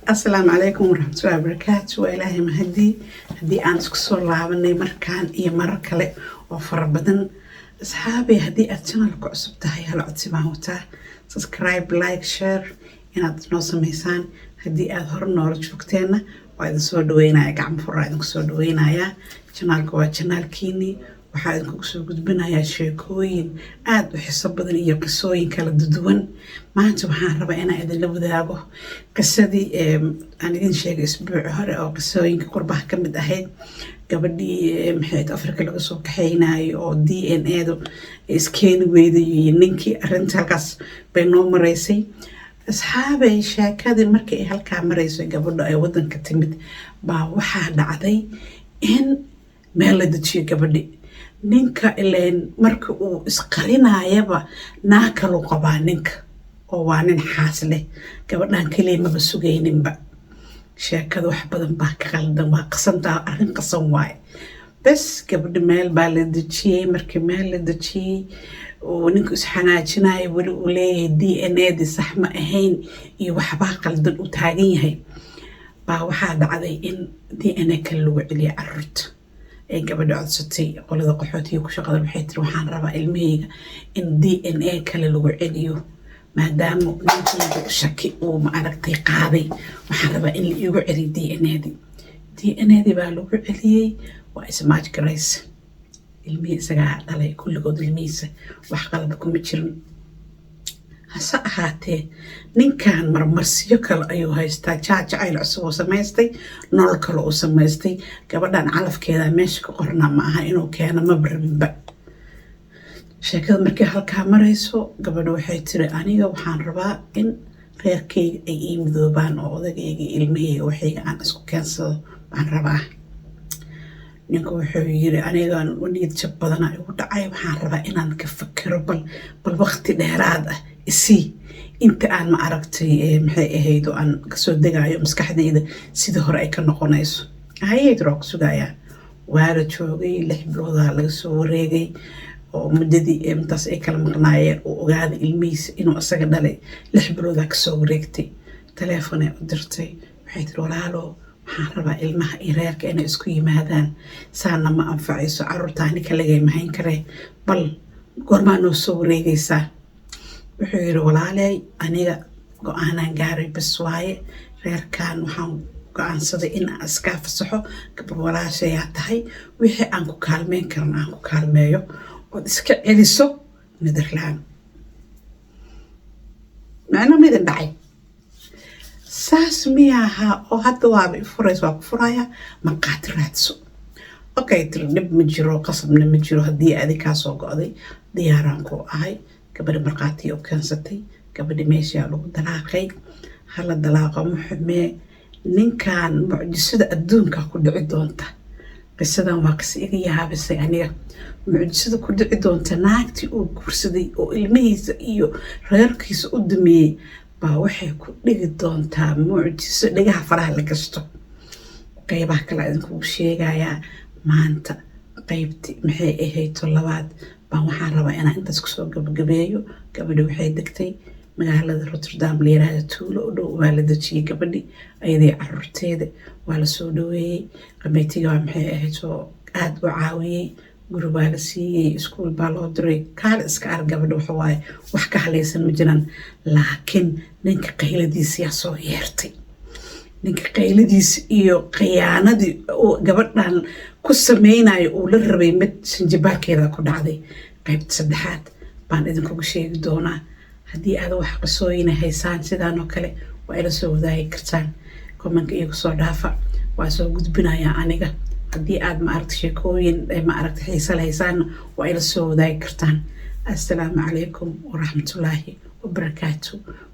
السلام عليكم ورحمة الله وبركاته وإلهي مهدي هدي أنا سكسور لابني مركان إيا مركلة وفربدن أصحابي هدي أتنا لكو عصبتها هلا عدسي وتا سبسكرايب لايك شير إن نوصل ميسان هدي أظهر نور جوكتين وإذا سو دوينا يا قعم فرا إذا سو دوينا يا جنالكو وجنال كيني waxaa idinku soo gudbinayaa sheekooyin aad u xiiso badan iyo qisooyin kala duwan maanta waxaan rabaa inaan idin la wadaago qisadii aan idin sheegay isbuuc hore oo qisooyinka qurbaha ka mid ahayd gabadhii maxay Afrika laga soo kaxeynaayo oo DNA-du iskeeni weyday iyo ninkii arrinta halkaas bay noo maraysay asxaabay sheekadii markii ay halkaa maraysay gabadha ay wadanka timid baa waxaa dhacday in meel la dejiyo gabadhii ninka ileen marka uu isqarinayaba naakalu qabaa ninka oo waa nin xaas leh gabadhan kaliya maba sugayninba sheekada wax badan baa ka qaldan waa qasantaa arrin qasan waaye bas gabadha meel baa la dejiyey markii meel la dejiyey oo ninku isxanaajinayo weli uu leeyahay DNA-di sax ma ahayn iyo waxbaa qaldan u taagan yahay baa waxaa dhacday in DNA kale lagu celiyo carruurta ay gabadha codsatay qolada qaxootiga ku shaqada waxay tiri waxaan rabaa ilmahayga in DNA kale lagu celiyo maadaama ninkii shaki uu ma aragtay qaaday waxaan rabaa in la iigu celiyo DNA-di baa lagu celiyey waa ismaaj garays ilmihii isagaa dhalay kulligood ilmihiisa wax qalada kuma jirin hase ahaatee ninkan marmarsiyo kale ayuu haystaa jacayl cusub oo samaystay nolol kale oo samaystay gabadhan calafkeeda meesha ka qorna ma aha inuu keeno maba rabinba sheekada markii halkaa marayso gabadha waxay tiri aniga waxaan rabaa in reerkayga ay ii midoobaan oo odagayga ilmahayga waxayga aan isku keensado baan rabaa ninku wuxuu yiri aniga niyad jab badan igu dhacay waxaan rabaa inaan ka fakiro bal waqti dheeraad ah isii inta aan ma aragtay maxay ahayd oo aan ka soo degayo maskaxdayda sida hore ay ka noqonayso hay'ad roog sugaya waara joogay 6 bilood laga soo wareegay oo muddadii intaas ay kala maqnaayeen oo ogaada ilmihiisa inuu asaga dhalay 6 bilood ka soo wareegtay telefoon ay u dirtay waxay tiri walaalo waxaan rabaa ilmaha iyo reerka inay isku yimaadaan saana ma anfacayso carruurtaani kaligay mahayn karee bal goormaa noo soo wareegaysaa wuxuu yiri walaalay aniga go'aanaan gaaray bas waaye reerkan waxaan go'aansaday in aan iska fasaxo gabar walaashayaa tahay wixii aan ku kaalmeyn karna aan ku kaalmeeyo ood iska celiso Nederland macna midin dhacay saas miyaha oo hadda waaba furayso waa ku furaya marqaati raadso okay tiri dhib ma jiro qasabna ma jiro haddii adinkaa soo go'day diyaaraan ku ahay gabadha marqaati oo keensatay gabadha meesha lagu dalaaqay hala dalaaqo muxumee ninkan mucjisada adduunka ku dhici doonta qisadan waa qisa iga yaabisay aniga mucjisada ku dhici doonta naagtii uu guursaday oo ilmihiisa iyo reerkiisa u dumeeyey baa waxay ku dhigi doontaa mucjiso dhigaha faraha la gasto qaybaha kale idinku sheegayaa maanta qaybti maxay ahayd labaad baan waxaan rabaa inaan intaas ku soo gabagabeeyo gabadhi waxay degtay magaalada Rotterdam leeyahay tuulo u dhow waa la dejiyay gabadhi ayadii carruurteeda waa la soo dhaweeyay qameetiga maxay ahayd oo aad u caawiyay guri baa la siiyay iskuul baa loo diray kaale iska arag gabadha waxa waaye wax ka halaysan ma jiraan laakiin ninka qayladiisa yaa soo yeertay ninka qayladiisa iyo khiyaanadii oo gabadhan ku sameynayo uu la rabay mid sanjibaarkeeda ku dhacday qaybta saddexaad baan idinku sheegi doonaa haddii aad wax qisooyin haysaan sidaan oo kale waa ila soo wadaagi kartaan comment-ka igu soo dhaafa waa soo gudbinayaa aniga haddii aad ma aragtay sheekooyin ma aragtay xiiso haysaan waa ila soo wadaagi kartaan assalaamu calaykum waraxmatullaahi wabarakaatu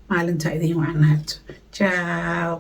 maalinta idin wacnaato ciao